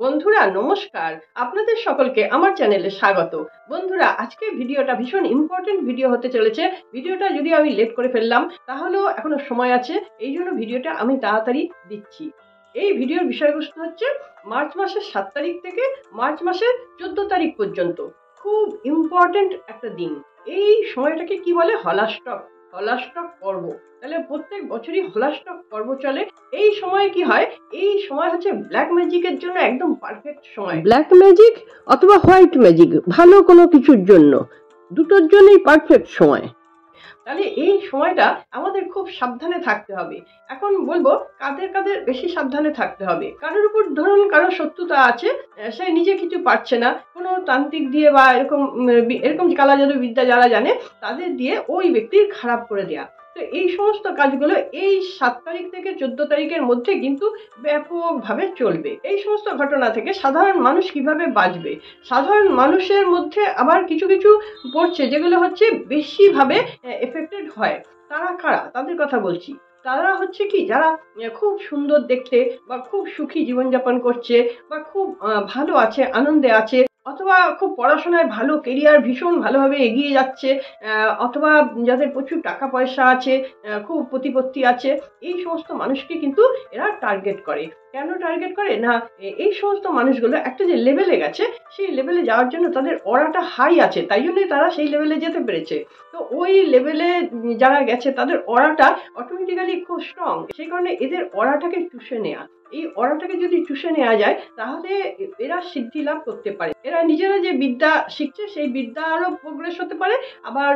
বন্ধুরা নমস্কার, আপনাদের সকলকে আমার চ্যানেলে স্বাগত। বন্ধুরা, আজকে ভিডিওটা ভীষণ ইম্পর্টেন্ট ভিডিও হতে চলেছে। ভিডিওটা যদি আমি লেট করে ফেললাম তাহলেও এখনো সময় আছে, এই জন্য ভিডিওটা আমি তাড়াতাড়ি দিচ্ছি। এই ভিডিওর বিষয়বস্তু হচ্ছে মার্চ মাসের 7 তারিখ থেকে মার্চ মাসের 14 তারিখ পর্যন্ত খুব ইম্পর্টেন্ট একটা দিন। এই সময়টাকে কি বলে? হলাস্টক পর্ব। তাহলে প্রত্যেক বছরই হলাস্টক পর্ব চলে। এই সময় কি হয়? এই সময় হচ্ছে ব্ল্যাক ম্যাজিকের জন্য একদম পারফেক্ট সময়। ব্ল্যাক ম্যাজিক অথবা হোয়াইট ম্যাজিক, ভালো কোনো কিছুর জন্য, দুটোর জন্যই পারফেক্ট সময়। তাহলে এই সময়টা আমাদের খুব সাবধানে থাকতে হবে। এখন বলবো কাদের কাদের বেশি সাবধানে থাকতে হবে। কারোর উপর ধরুন কারো শত্রুতা আছে, সে নিজে কিছু পারছে না, কোনো তান্ত্রিক দিয়ে বা এরকম কালা জাদু বিদ্যা যারা জানে তাদের দিয়ে ওই ব্যক্তির খারাপ করে দেয়া। তো এই সমস্ত কাজগুলো এই 7 তারিখ থেকে 14 তারিখের মধ্যে কিন্তু ব্যাপকভাবে চলবে। এই সমস্ত ঘটনা থেকে সাধারণ মানুষ কিভাবে বাঁচবে? সাধারণ মানুষের মধ্যে আবার কিছু কিছু পড়ছে যেগুলো হচ্ছে বেশিভাবে এফেক্টেড হয়। তারা কারা? তাদের কথা বলছি। তারা হচ্ছে কি, যারা খুব সুন্দর দেখতে বা খুব সুখী জীবনযাপন করছে বা খুব ভালো আছে, আনন্দে আছে, অথবা খুব পড়াশোনায় ভালো, কেরিয়ার ভীষণ ভালোভাবে এগিয়ে যাচ্ছে, অথবা যাদের প্রচুর টাকা পয়সা আছে, খুব প্রতিপত্তি আছে, এই সমস্ত মানুষকে কিন্তু এরা টার্গেট করে। কেন টার্গেট করে? না, এই সমস্ত মানুষগুলো একটা যে লেভেলে গেছে, সেই লেভেলে যাওয়ার জন্য তাদের অরাটা হাই আছে, তাই জন্যই তারা সেই লেভেলে যেতে পেরেছে। তো ওই লেভেলে যারা গেছে তাদের অরাটা অটোমেটিক্যালি খুব স্ট্রং, সেই কারণে এদের অরাটাকে চুষে নেয়া। এই অরাটাকে যদি চুষে নেওয়া যায় তাহলে এরা সিদ্ধি লাভ করতে পারে। এরা নিজেরা যে বিদ্যা শিখছে সেই বিদ্যা আরো প্রোগ্রেস হতে পারে। আবার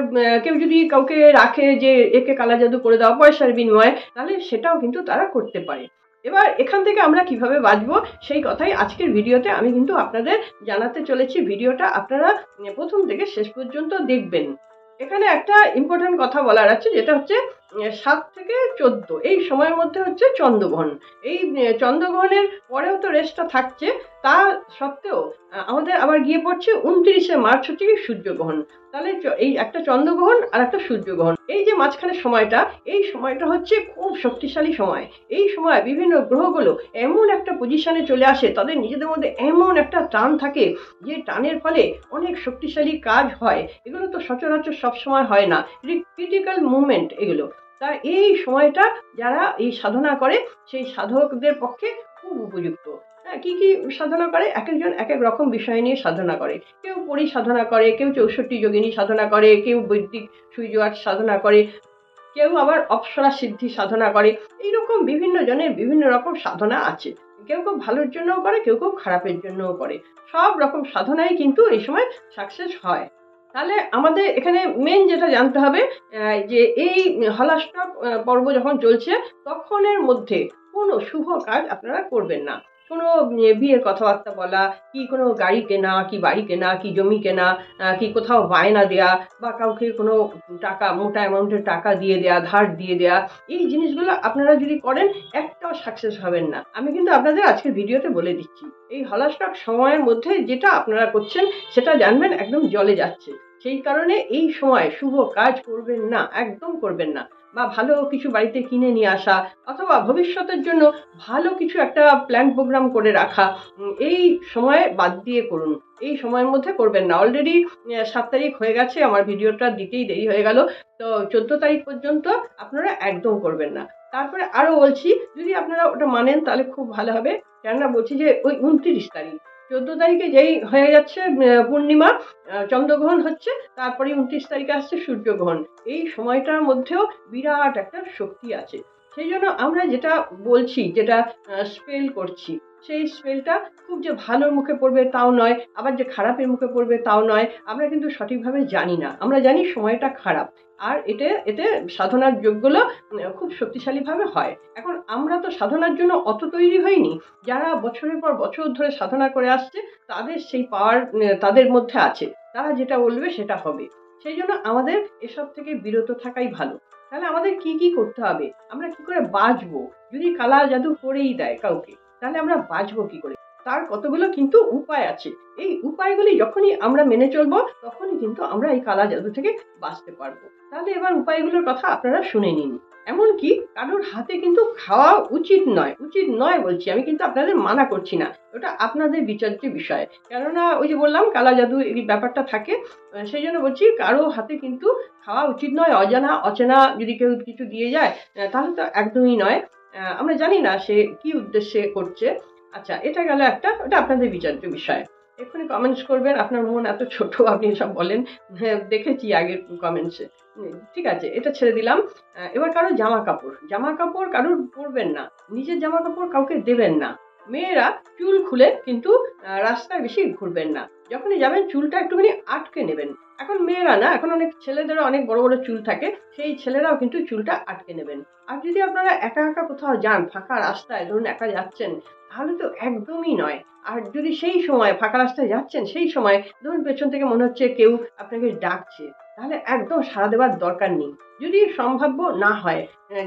কেউ যদি কাউকে রাখে যে একে কালা জাদু করে দেওয়া পয়সার বিনিময়ে, তাহলে সেটাও কিন্তু তারা করতে পারে। এবার এখান থেকে আমরা কিভাবে বাঁচবো সেই কথাই আজকের ভিডিওতে আমি কিন্তু আপনাদের জানাতে চলেছি। ভিডিওটা আপনারা প্রথম থেকে শেষ পর্যন্ত দেখবেন। এখানে একটা ইম্পর্টেন্ট কথা বলার আছে, যেটা হচ্ছে 7 থেকে 14 এই সময়ের মধ্যে হচ্ছে চন্দ্রগ্রহণ। এই চন্দ্রগ্রহণের পরেও তো রেস্টটা থাকছে, তা সত্ত্বেও আমাদের আবার গিয়ে পড়ছে 29শে মার্চ হচ্ছে কি সূর্যগ্রহণ। তাহলে এই একটা চন্দ্রগ্রহণ আর একটা সূর্যগ্রহণ, এই যে মাঝখানে সময়টা, এই সময়টা হচ্ছে খুব শক্তিশালী সময়। এই সময় বিভিন্ন গ্রহগুলো এমন একটা পজিশনে চলে আসে, তাদের নিজেদের মধ্যে এমন একটা টান থাকে যে টানের ফলে অনেক শক্তিশালী কাজ হয়। এগুলো তো সচরাচর সবসময় হয় না, ক্রিটিক্যাল মুভমেন্ট এগুলো। তা এই সময়টা যারা এই সাধনা করে সেই সাধকদের পক্ষে খুব উপযুক্ত। কি কি সাধনা করে? এক একজন এক এক রকম বিষয় নিয়ে সাধনা করে। কেউ পরি সাধনা করে, কেউ 64 যোগিনী সাধনা করে, কেউ বৈদিক সূর্য সাধনা করে, কেউ আবার অপ্সরা সিদ্ধি সাধনা করে। এইরকম বিভিন্ন জনের বিভিন্ন রকম সাধনা আছে। কেউ কেউ ভালোর জন্যও করে, কেউ কেউ খারাপের জন্যও করে। সব রকম সাধনাই কিন্তু এই সময় সাকসেস হয়। তাহলে আমাদের এখানে মেন যেটা জানতে হবে, যে এই হলাস্টক পর্ব যখন চলছে তখনের মধ্যে কোনো শুভ কাজ আপনারা করবেন না। কোনো বিয়ের কথাবার্তা বলা, কি কোনো গাড়ি কেনা, কি বাড়ি কেনা, কি জমি কেনা, কি কোথাও বায়না দেয়া, বা কাউকে কোনো টাকা, মোটা অ্যামাউন্টের টাকা দিয়ে দেয়া, ধার দিয়ে দেয়া, এই জিনিসগুলো আপনারা যদি করেন একটাও সাকসেস হবেন না। আমি কিন্তু আপনাদের আজকের ভিডিওতে বলে দিচ্ছি, এই হলাস্টক সময়ের মধ্যে যেটা আপনারা করছেন সেটা জানবেন একদম জলে যাচ্ছে। সেই কারণে এই সময় শুভ কাজ করবেন না, একদম করবেন না। বা ভালো কিছু বাড়িতে কিনে নিয়ে আসা, অথবা ভবিষ্যতের জন্য ভালো কিছু একটা প্ল্যান প্রোগ্রাম করে রাখা, এই সময় বাদ দিয়ে করুন। এই সময়ের মধ্যে করবেন না। অলরেডি 7 তারিখ হয়ে গেছে, আমার ভিডিওটা দিতেই দেরি হয়ে গেল। তো 14 তারিখ পর্যন্ত আপনারা একদম করবেন না। তারপরে আরো বলছি, যদি আপনারা ওটা মানেন তাহলে খুব ভালো হবে। কেননা বলছি যে ওই 29 তারিখ, 14 তারিখে যেই হয়ে যাচ্ছে পূর্ণিমা, চন্দ্রগ্রহণ হচ্ছে, তারপরে 29 তারিখে আসছে সূর্যগ্রহণ। এই সময়টার মধ্যেও বিরাট একটা শক্তি আছে। সেই জন্য আমরা যেটা বলছি, যেটা স্পেল করছি, সেই স্পেলটা খুব যে ভালোর মুখে পড়বে তাও নয়, আবার যে খারাপের মুখে পড়বে তাও নয়। আমরা কিন্তু সঠিকভাবে জানি না, আমরা জানি সময়টা খারাপ, আর এতে সাধনার যোগগুলো খুব শক্তিশালীভাবে হয়। এখন আমরা তো সাধনার জন্য অত তৈরি হইনি। যারা বছরের পর বছর ধরে সাধনা করে আসছে তাদের সেই পাওয়ার তাদের মধ্যে আছে, তারা যেটা বলবে সেটা হবে। সেই জন্য আমাদের এসব থেকে বিরত থাকাই ভালো। তাহলে আমাদের কি কি করতে হবে? আমরা কি করে বাঁচবো? যদি কালা জাদু করেই দেয় কাউকে, তাহলে আমরা বাঁচবো কি করে? তার কতগুলো কিন্তু উপায় আছে। এই উপায়গুলি যখনই আমরা মেনে চলবো তখনই কিন্তু আমরা এই কালা জাদু থেকে বাঁচতে পারবো। তাহলে এবার উপায়গুলোর কথা আপনারা শুনে নিন। এমনকি কারোর হাতে কিন্তু খাওয়া উচিত নয় বলছি আমি, কিন্তু আপনাদের মানা করছি না, ওটা আপনাদের বিচার্য বিষয়। কেননা ওই যে বললাম কালা জাদু এই ব্যাপারটা থাকে, সেই জন্য বলছি কারো হাতে কিন্তু খাওয়া উচিত নয়। অজানা অচেনা যদি কেউ কিছু দিয়ে যায় তাহলে তো একদমই নয়। আমরা জানি না সে কি উদ্দেশ্যে করছে। আচ্ছা, এটা গেল একটা, ওটা আপনাদের বিচার্য বিষয়। এক্ষুনি কমেন্টস করবেন, আপনার মন এত ছোট আপনি এসব বলেন, হ্যাঁ দেখেছি আগের কমেন্টসে। ঠিক আছে, এটা ছেড়ে দিলাম। এবার কারো জামা কাপড় কারোর পরবেন না, নিজের জামা কাপড় কাউকে দেবেন না। মেয়েরা চুল খুলে কিন্তু রাস্তায় বেশি ঘুরবেন না, যখনই যাবেন চুলটা একটুখানি আটকে নেবেন। এখন মেয়েরা না, এখন অনেক ছেলেদেরও অনেক বড় বড় চুল থাকে, সেই ছেলেরাও কিন্তু চুলটা আটকে নেবেন। আর যদি আপনারা একা একা কোথাও যান, ফাঁকা রাস্তায় ধরুন একা যাচ্ছেন, তাহলে তো একদমই নয়। আর যদি সেই সময় ফাঁকা রাস্তায় যাচ্ছেন, সেই সময় ধরুন পেছন থেকে মনে হচ্ছে কেউ আপনাকে ডাকছে, তাহলে একদম সাড়া দেওয়ার দরকার নেই। যদি সম্ভাব্য না হয়,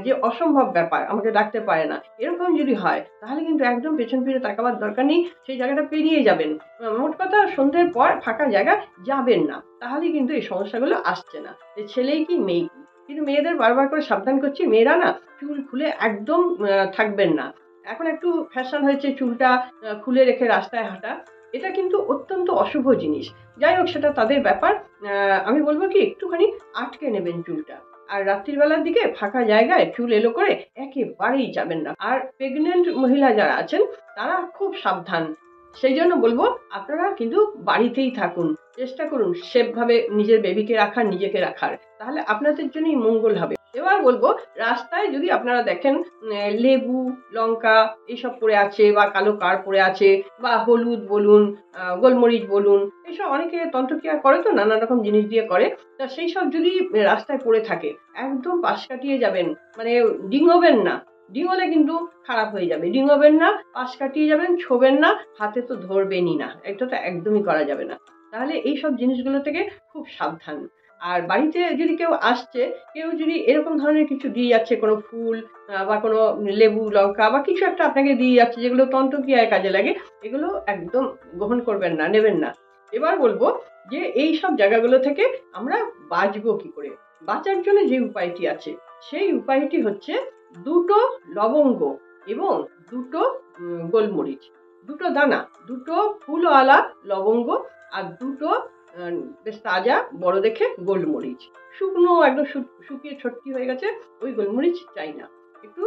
যে অসম্ভব ব্যাপার আমাকে ডাকতে পারে না, এরকম যদি হয় তাহলে কিন্তু একদম পেছন ফিরে তাকাবার দরকার নেই, সেই জায়গাটা পেরিয়ে যাবেন। মোট কথা সন্ধ্যের পর ফাঁকা জায়গা যাবেন না, তাহলে কিন্তু এই সমস্যাগুলো আসছে না, যে ছেলেই কি মেয়ে কি। কিন্তু মেয়েদের বারবার করে সাবধান করছি, মেয়েরা না চুল খুলে একদম থাকবেন না। এখন একটু ফ্যাশন হয়েছে চুলটা খুলে রেখে রাস্তায় হাঁটা, এটা কিন্তু অত্যন্ত অশুভ জিনিস। যাই হোক, সেটা তাদের ব্যাপার। আমি বলবো কি একটুখানি আটকে নেবেন চুলটা। আর রাত্রির বেলার দিকে ফাঁকা জায়গায় চুল এলো করে একেবারেই যাবেন না। আর প্রেগনেন্ট মহিলা যারা আছেন তারা খুব সাবধান। সেই জন্য বলবো আপনারা কিন্তু বাড়িতেই থাকুন, চেষ্টা করুন সেফ ভাবে নিজের বেবিকে রাখার, নিজেকে রাখার, তাহলে আপনাদের জন্যই মঙ্গল হবে। এবার বলবো, রাস্তায় যদি আপনারা দেখেন লেবু লঙ্কা এইসব পড়ে আছে, বা কালো কার পড়ে আছে, বা হলুদ বলুন, গোলমরিচ বলুন, এইসব অনেকে তন্ত্রক্রিয়া করে তো নানা রকম জিনিস দিয়ে করে, তা সেই সব যদি রাস্তায় পড়ে থাকে একদম পাশ কাটিয়ে যাবেন, মানে ডিঙোবেন না। ডিঙোলে কিন্তু খারাপ হয়ে যাবে, ডিঙোবেন না, পাশ কাটিয়ে যাবেন, ছোবেন না, হাতে তো ধরবেনই না, এটা তো একদমই করা যাবে না। তাহলে এই সব জিনিসগুলো থেকে খুব সাবধান। আর বাড়িতে যদি কেউ আসছে, কেউ যদি এরকম ধরনের কিছু দিয়ে যাচ্ছে, কোনো ফুল বা কোনো লেবু লঙ্কা বা কিছু একটা আপনাকে দিয়ে যাচ্ছে যেগুলো তন্ত্রক্রিয়ায় কাজে লাগে, এগুলো একদম গ্রহণ করবেন না, নেবেন না। এবার বলবো যে এই সব জায়গাগুলো থেকে আমরা বাঁচবো কি করে। বাঁচার জন্য যে উপায়টি আছে, সেই উপায়টি হচ্ছে দুটো লবঙ্গ এবং দুটো গোলমরিচ, দুটো দানা, দুটো ফুলওয়ালা লবঙ্গ, আর দুটো বেশ তাজা বড় দেখে গোলমরিচ। শুকনো একদম শুকিয়ে ছটকি হয়ে গেছে ওই গোলমরিচ চাই না, একটু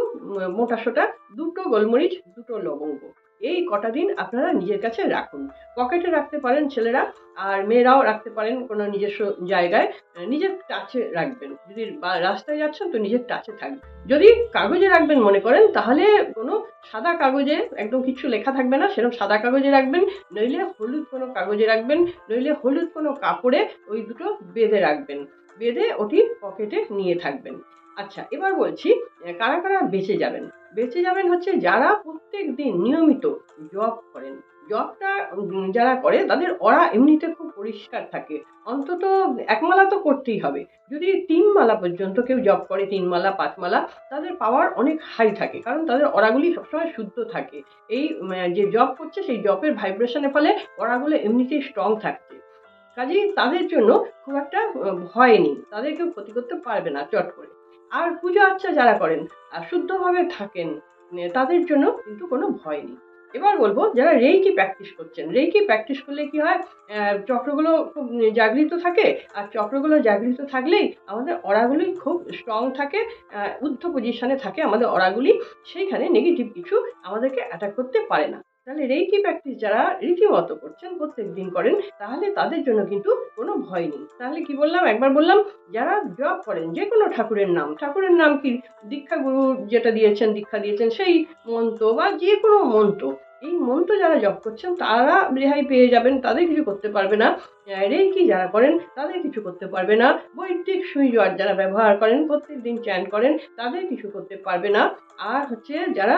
মোটা সোটা দুটো গোলমরিচ, দুটো লবঙ্গ। এই কটা দিন আপনারা নিজের কাছে রাখুন, পকেটে রাখতে পারেন ছেলেরা, আর মেয়েরাও রাখতে পারেন কোনো নিজস্ব জায়গায়। নিজের টাচে রাখবেন, যদি রাস্তায় যাচ্ছেন তো নিজের টাচে থাকবে। যদি কাগজে রাখবেন মনে করেন, তাহলে কোনো সাদা কাগজে একদম কিছু লেখা থাকবে না, সেরকম সাদা কাগজে রাখবেন, নইলে হলুদ কোনো কাগজে রাখবেন, নইলে হলুদ কোনো কাপড়ে ওই দুটো বেঁধে রাখবেন, বেঁধে ওটি পকেটে নিয়ে থাকবেন। আচ্ছা, এবার বলছি কারা কারা বেঁচে যাবেন হচ্ছে যারা প্রত্যেক দিন নিয়মিত জব করেন। জবটা যারা করে তাদের ওরা এমনিতে খুব পরিষ্কার থাকে, অন্তত এক মালা তো করতেই হবে। যদি 3 মালা পর্যন্ত কেউ জব করে, 3 মালা 5 মালা, তাদের পাওয়ার অনেক হাই থাকে, কারণ তাদের ওরাগুলি সবসময় শুদ্ধ থাকে। এই যে জব করছে সেই জবের ভাইব্রেশনের ফলে ওরাগুলো এমনিতেই স্ট্রং থাকছে, কাজেই তাদের জন্য খুব একটা ভয় নেই, তাদের কেউ ক্ষতি করতে পারবে না চট করে। আর পূজা আর্চা যারা করেন আর শুদ্ধভাবে থাকেন, তাদের জন্য কিন্তু কোনো ভয় নেই। এবার বলবো যারা রেইকি প্র্যাকটিস করছেন, রেইকি প্র্যাকটিস করলে কি হয়, চক্রগুলো খুব জাগৃত থাকে, আর চক্রগুলো জাগৃত থাকলেই আমাদের অরাগুলি খুব স্ট্রং থাকে, ঊর্ধ্ব পজিশনে থাকে আমাদের অরাগুলি, সেইখানে নেগেটিভ কিছু আমাদেরকে অ্যাটাক করতে পারে না। তাহলে রেইকি প্র্যাকটিস যারা রীতিমতো করছেন, প্রত্যেক দিন করেন, তাহলে তাদের জন্য কিন্তু কোনো ভয় নেই। তাহলে কি বললাম, একবার বললাম, যারা জপ করেন যে কোনো ঠাকুরের নাম কি, দীক্ষা গুরু যেটা দিয়েছেন, দীক্ষা দিয়েছেন সেই মন্ত্র বা যে কোনো মন্ত্র, এই মন্ত্র যারা জপ করছেন তারা রেহাই পেয়ে যাবেন, তাদের কিছু করতে পারবে না। রেইকি যারা করেন তাদের কিছু করতে পারবে না। বৈদিক সুই জট যারা ব্যবহার করেন, প্রত্যেক দিন চ্যান্ট করেন, তাদের কিছু করতে পারবে না। আর হচ্ছে যারা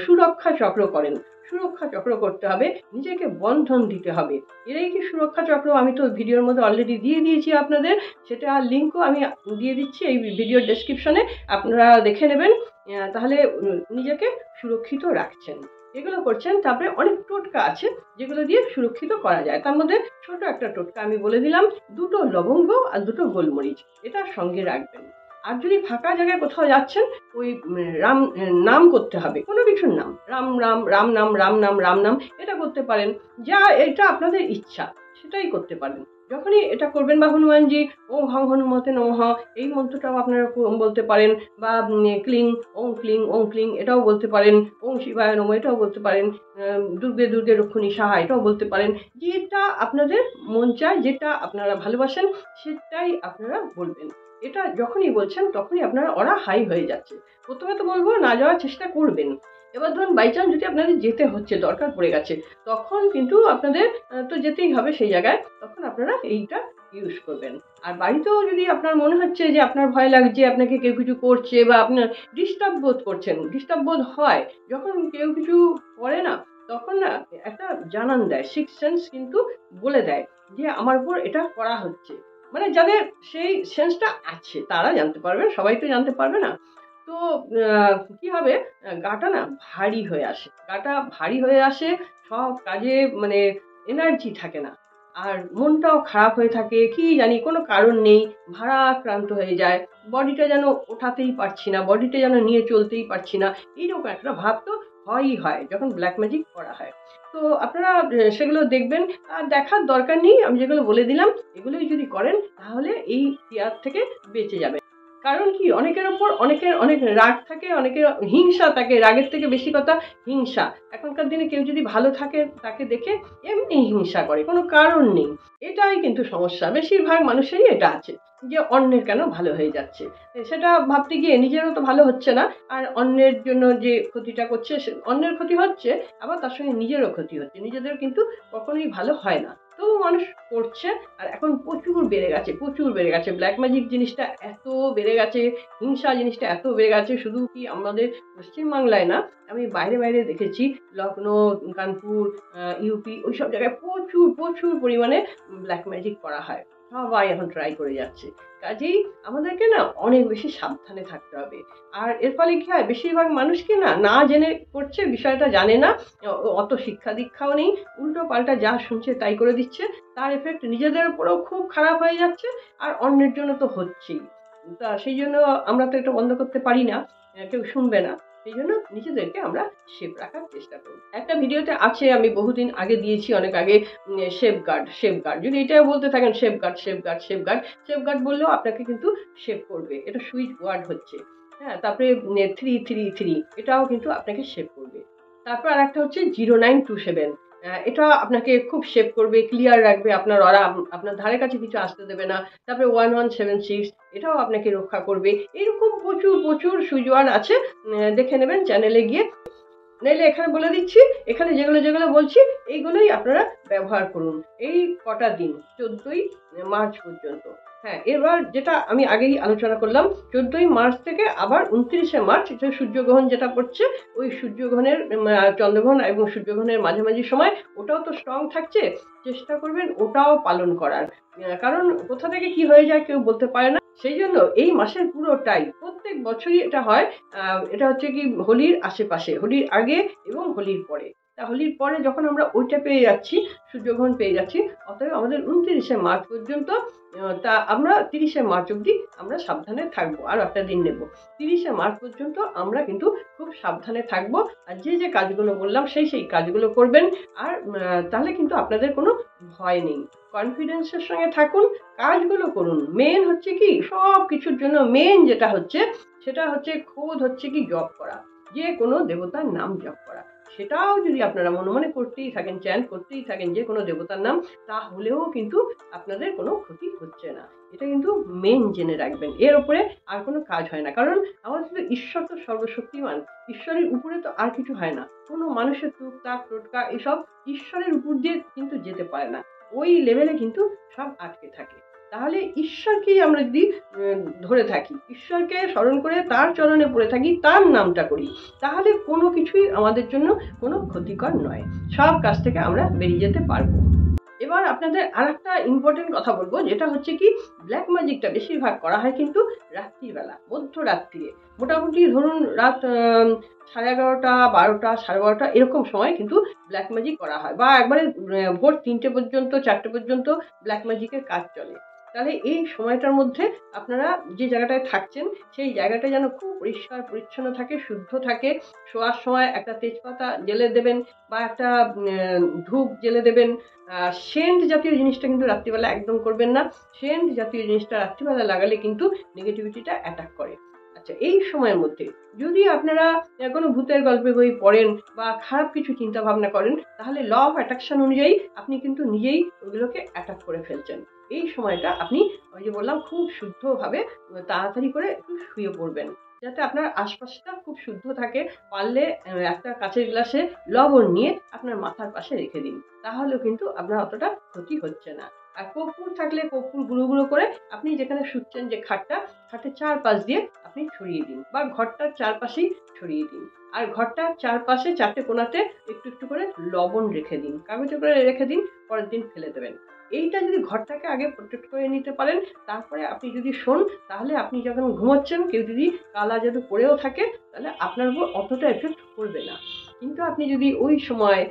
সুরক্ষা চক্র করেন, সুরক্ষা চক্র করতে হবে, নিজেকে বন্ধন দিতে হবে। এরাই কি সুরক্ষা চক্র, আমি তো ভিডিওর মধ্যে অলরেডি দিয়ে দিয়েছি আপনাদের, সেটা লিঙ্কও আমি দিয়ে দিচ্ছি এই ভিডিওর ডেসক্রিপশনে, আপনারা দেখে নেবেন। তাহলে নিজেকে সুরক্ষিত রাখছেন, এগুলো করছেন। তারপরে অনেক টোটকা আছে যেগুলো দিয়ে সুরক্ষিত করা যায়, তার মধ্যে ছোট একটা টোটকা আমি বলে দিলাম, দুটো লবঙ্গ আর দুটো গোলমরিচ, এটা সঙ্গে রাখবেন। আর যদি ফাঁকা জায়গায় কোথাও যাচ্ছেন, ওই রাম নাম করতে হবে, কোনো কিছুর নাম, রাম রাম রাম নাম রাম নাম রাম নাম, এটা করতে পারেন। যা এটা আপনাদের ইচ্ছা সেটাই করতে পারেন। যখনই এটা করবেন, বা হনুমানজি ওম হং হনুমতে নমঃ এই মন্ত্রটাও আপনারা বলতে পারেন, বা ক্লিং ওং ক্লিং এটাও বলতে পারেন, ওং শিবায় নমঃ এটাও বলতে পারেন, দুর্গে দুর্গে রক্ষণী সাহা এটাও বলতে পারেন। যেটা আপনাদের মন চায়, যেটা আপনারা ভালোবাসেন সেটাই আপনারা বলবেন। এটা যখনই বলছেন তখনই আপনারা অরা হাই হয়ে যাচ্ছে। প্রথমে তো বলবো না যাওয়ার চেষ্টা করবেন। এবার ধরুন বাই চান্স যদি আপনাদের যেতে হচ্ছে, দরকার পড়ে গেছে, তখন কিন্তু আপনাদের তো যেতেই হবে সেই জায়গায়, তখন আপনারা এইটা ইউজ করবেন। আর বাড়িতেও যদি আপনার মনে হচ্ছে যে আপনার ভয় লাগছে, আপনাকে কেউ কিছু করছে, বা আপনার ডিস্টার্ব বোধ করছেন, ডিস্টার্ব বোধ হয় যখন কেউ কিছু করে না, তখন না একটা জানান দেয়, সিক্স সেন্স কিন্তু বলে দেয় যে আমার উপর এটা করা হচ্ছে। মানে যাদের সেই সেন্সটা আছে তারা জানতে পারবেন, সবাই তো জানতে পারবে না। তো কি হবে, গাটা না ভারী হয়ে আসে, গাটা ভারী হয়ে আসে, সব কাজে মানে এনার্জি থাকে না, আর মনটাও খারাপ হয়ে থাকে, কি জানি কোনো কারণ নেই, ভারাক্রান্ত হয়ে যায়, বডিটা যেন ওঠাতেই পারছি না, বডিটা যেন নিয়ে চলতেই পারছি না, এইরকম একটা ভাব তো হয়ই হয় যখন ব্ল্যাক ম্যাজিক করা হয়। তো আপনারা সেগুলো দেখবেন, আর দেখার দরকার নেই, আমি যেগুলো বলে দিলাম এগুলোই যদি করেন তাহলে এই কেয়ার থেকে বেঁচে যাবে। কারণ কি, অনেকের ওপর অনেকের অনেক রাগ থাকে, অনেকের হিংসা থাকে, রাগের থেকে বেশি কথা হিংসা। এখনকার দিনে কেউ যদি ভালো থাকে তাকে দেখে এমনি হিংসা করে, কোনো কারণ নেই। এটাই কিন্তু সমস্যা, বেশিরভাগ মানুষেরই এটা আছে, যে অন্যের কেন ভালো হয়ে যাচ্ছে, সেটা ভাবতে গিয়ে নিজেরও তো ভালো হচ্ছে না, আর অন্যের জন্য যে ক্ষতিটা করছে, অন্যের ক্ষতি হচ্ছে, আবার তার সঙ্গে নিজেরও ক্ষতি হচ্ছে, নিজেদের কিন্তু কখনোই ভালো হয় না। তো মানুষ করছে, আর এখন প্রচুর বেড়ে গেছে, প্রচুর বেড়ে গেছে ব্ল্যাক ম্যাজিক জিনিসটা, এত বেড়ে গেছে, হিংসা জিনিসটা এত বেড়ে গেছে, শুধু কি আমাদের পশ্চিমবাংলায় না, আমি বাইরে বাইরে দেখেছি, লখনৌ, কানপুর, ইউপি, ওইসব জায়গায় প্রচুর প্রচুর পরিমাণে ব্ল্যাক ম্যাজিক করা হয়, সবাই এখন ট্রাই করে যাচ্ছে। কাজেই আমাদেরকে না অনেক বেশি সাবধানে থাকতে হবে। আর এর ফলে কি হয়, বেশিরভাগ মানুষ কি না না জেনে করছে, বিষয়টা জানে না, অত শিক্ষা দীক্ষাও নেই, উল্টো পাল্টা যা শুনছে তাই করে দিচ্ছে, তার এফেক্ট নিজেদের উপরেও খুব খারাপ হয়ে যাচ্ছে, আর অন্যের জন্য তো হচ্ছেই। তা সেই জন্য আমরা তো এটা বন্ধ করতে পারি না, কেউ শুনবে না, সেই জন্য নিজেদেরকে আমরা সেফ রাখার চেষ্টা করব। একটা ভিডিওতে আছে, আমি বহুদিন আগে দিয়েছি, অনেক আগে, সেফগার্ড সেফগার্ড, যদি এটাও বলতে থাকেন সেফগার্ড সেফগার্ড সেফগার্ড সেফগার্ড বললেও আপনাকে কিন্তু সেভ করবে, এটা সুইচ ওয়ার্ড হচ্ছে। হ্যাঁ, তারপরে 333 এটাও কিন্তু আপনাকে সেভ করবে। তারপর আর একটা হচ্ছে 0927, এটা আপনাকে খুব সেভ করবে, ক্লিয়ার রাখবে, আপনার ওরা আপনার ধারে কাছে কিছু আসতে দেবে না। তারপরে 1176 এটাও আপনাকে রক্ষা করবে। এরকম প্রচুর প্রচুর সুইচ আছে, দেখে নেবেন চ্যানেলে গিয়ে, নাইলে এখানে বলে দিচ্ছি, এখানে যেগুলো যেগুলো বলছি এইগুলোই আপনারা ব্যবহার করুন এই কটা দিন, 14ই মার্চ পর্যন্ত। হ্যাঁ, এবার যেটা আমি আগেই আলোচনা করলাম, 14ই মার্চ থেকে আবার 29শে মার্চ সূর্যগ্রহণ যেটা পড়ছে, ওই সূর্যগ্রহণের চন্দ্রগ্রহণ এবং সূর্যগ্রহণের মাঝামাঝি সময়, ওটাও তো স্ট্রং থাকছে, চেষ্টা করবেন ওটাও পালন করার। কারণ কোথা থেকে কি হয়ে যায় কেউ বলতে পারে না, সেই জন্য এই মাসের পুরোটাই, প্রত্যেক বছরই এটা হয়, এটা হচ্ছে কি হোলির আশেপাশে, হোলির আগে এবং হোলির পরে। তা হোলির পরে যখন আমরা ওইটা পেয়ে যাচ্ছি, সূর্যগ্রহণ পেয়ে যাচ্ছি, অতএব আমাদের 29শে মার্চ পর্যন্ত, তা আমরা 30শে মার্চ অব্দি আমরা সাবধানে থাকবো, আর একটা দিন নেব। 30শে মার্চ পর্যন্ত আমরা কিন্তু খুব সাবধানে থাকবো, আর যে যে কাজগুলো বললাম সেই সেই কাজগুলো করবেন। আর তাহলে কিন্তু আপনাদের কোনো ভয় নেই, কনফিডেন্সের সঙ্গে থাকুন, কাজগুলো করুন। মেন হচ্ছে কি, সব কিছুর জন্য মেন যেটা হচ্ছে, সেটা হচ্ছে খোদ হচ্ছে কি জপ করা, যে কোনো দেবতার নাম জপ করা। সেটাও যদি আপনারা মনে মনে করতেই থাকেন, চ্যান্ট করতেই থাকেন যে কোনো দেবতার নাম, তাহলেও কিন্তু আপনাদের কোনো ক্ষতি হচ্ছে না। এটা কিন্তু মেন জেনে রাখবেন, এর উপরে আর কোনো কাজ হয় না। কারণ আমাদের তো ঈশ্বর তো সর্বশক্তিমান, ঈশ্বরের উপরে তো আর কিছু হয় না। কোনো মানুষের টুকটাক টোটকা এসব ঈশ্বরের উপর দিয়ে কিন্তু যেতে পারে না, ওই লেভেলে কিন্তু সব আটকে থাকে। তাহলে ঈশ্বরকেই আমরা যদি ধরে থাকি, ঈশ্বরকে স্মরণ করে তার চরণে পড়ে থাকি, তার নামটা করি, তাহলে কোনো কিছুই আমাদের জন্য কোনো ক্ষতিকর নয়, সব কাজ থেকে আমরা বেরিয়ে যেতে পারবো। এবার আপনাদের আর একটা ইম্পর্টেন্ট কথা বলবো, যেটা হচ্ছে কি, ব্ল্যাক ম্যাজিকটা বেশিরভাগ করা হয় কিন্তু রাত্রিবেলা, মধ্যরাত্রিরে, মোটামুটি ধরুন রাত 11:30, 12টা, 12:30 এরকম সময় কিন্তু ব্ল্যাক ম্যাজিক করা হয়, বা একবারে ভোর 3টে পর্যন্ত, 4টে পর্যন্ত ব্ল্যাক ম্যাজিকের কাজ চলে। তাহলে এই সময়টার মধ্যে আপনারা যে জায়গাটায় থাকছেন সেই জায়গাটা যেন খুব পরিষ্কার পরিচ্ছন্ন থাকে, শুদ্ধ থাকে। শোয়ার সময় একটা তেজপাতা জ্বেলে দেবেন বা একটা ধূপ জ্বেলে দেবেন। সেন্ট জাতীয় জিনিসটা কিন্তু রাত্রিবেলা একদম করবেন না। সেন্ট জাতীয় জিনিসটা রাত্রিবেলা লাগালে কিন্তু নেগেটিভিটিটা অ্যাটাক করে। আচ্ছা, এই সময়ের মধ্যে যদি আপনারা কোনো ভূতের গল্পের বই পড়েন বা খারাপ কিছু চিন্তা ভাবনা করেন, তাহলে ল অফ অ্যাট্রাকশন অনুযায়ী আপনি কিন্তু নিজেই ওইগুলোকে অ্যাটাক করে ফেলছেন। এই সময়টা আপনি ওই যে বললাম খুব শুদ্ধভাবে তাড়াতাড়ি করে একটু শুয়ে পড়বেন, যাতে আপনার আশপাশটা খুব শুদ্ধ থাকে। পারলে একটা কাঁচের গ্লাসে লবণ নিয়ে আপনার মাথার পাশে রেখে দিন, তাহলেও কিন্তু আপনার অতটা ক্ষতি হচ্ছে না। আর কর্পূর থাকলে কর্পূর গুঁড়ো গুঁড়ো করে আপনি যেখানে শুচ্ছেন যে খাটের চারপাশ দিয়ে আপনি ছড়িয়ে দিন বা ঘরটার চারপাশেই ছড়িয়ে দিন। আর ঘরটার চারপাশে 4টে কোণাতে একটু একটু করে লবণ রেখে দিন, কাগজে করে রেখে দিন, পরের দিন ফেলে দেবেন। এইটা যদি ঘরটাকে আগে প্রোটেক্ট করে নিতে পারেন, তারপরে আপনি যদি শোন, তাহলে আপনি যখন ঘুমোচ্ছেন কেউ যদি কালা জাদু করেও থাকে, তাহলে আপনার উপর অতটা এফেক্ট করবে না। কিন্তু আপনি যদি ওই সময়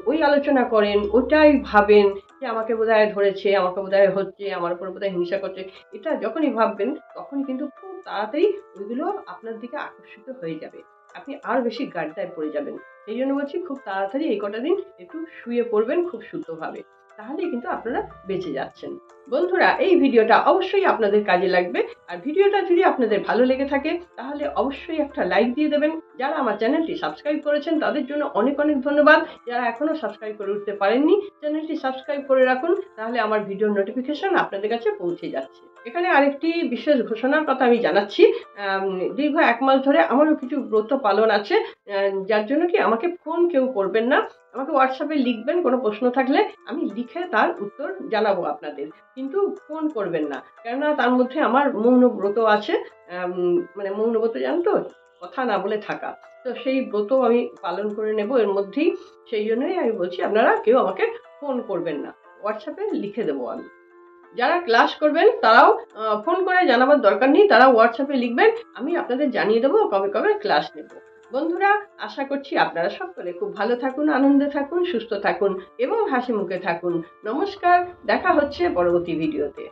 ওই আলোচনা করেন, ওটাই ভাবেন যে আমাকে বোধহয় ধরেছে, আমাকে বোধহয় হচ্ছে, আমার উপর বোধহয় হিংসা করছে, এটা যখনই ভাববেন তখনই কিন্তু খুব তাড়াতাড়ি ওইগুলো আপনার দিকে আকর্ষিত হয়ে যাবে। আপনি আরো বেশি গাড্ডায় পড়ে যাবেন। সেই জন্য বলছি খুব তাড়াতাড়ি এই কটা দিন একটু শুয়ে পড়বেন খুব শুদ্ধভাবে, তাহলেই কিন্তু আপনারা বেঁচে যাচ্ছেন। বন্ধুরা, এই ভিডিওটা অবশ্যই আপনাদের কাজে লাগবে। আর ভিডিওটা যদি আপনাদের ভালো লেগে থাকে তাহলে অবশ্যই একটা লাইক দিয়ে দেবেন। যারা আমার চ্যানেলটি সাবস্ক্রাইব করেছেন তাদের জন্য অনেক অনেক ধন্যবাদ। যারা এখনো সাবস্ক্রাইব করে উঠতে পারেননি, চ্যানেলটি সাবস্ক্রাইব করে রাখুন, তাহলে আমার ভিডিওর নোটিফিকেশন আপনাদের কাছে পৌঁছে যাচ্ছে। এখানে আরেকটি বিশেষ ঘোষণার কথা আমি জানাচ্ছি। দীর্ঘ 1 মাস ধরে আমারও কিছু ব্রত পালন আছে, যার জন্য কি আমাকে ফোন কেউ করবেন না, আমাকে হোয়াটসঅ্যাপে লিখবেন কোনো প্রশ্ন থাকলে, আমি লিখে তার উত্তর জানাবো আপনাদের, কিন্তু ফোন করবেন না। কেননা তার মধ্যে আমার মৌন ব্রত আছে। মানে মৌন ব্রত জানেন তো, কথা না বলে থাকা। তো সেই ব্রত আমি পালন করে নেব এর মধ্যেই। সেই জন্যই আমি বলছি আপনারা কেউ আমাকে ফোন করবেন না, হোয়াটসঅ্যাপে লিখে দেবো আমি। যারা ক্লাস করবেন তারাও ফোন করে জানাবার দরকার নেই, তারা হোয়াটসঅ্যাপে লিখবেন, আমি আপনাদের জানিয়ে দেবো কবে কবে ক্লাস নেব। বন্ধুরা, আশা করছি আপনারা সকলে খুব ভালো থাকুন, আনন্দে থাকুন, সুস্থ থাকুন এবং হাসি মুখে থাকুন। নমস্কার, দেখা হচ্ছে পরবর্তী ভিডিওতে।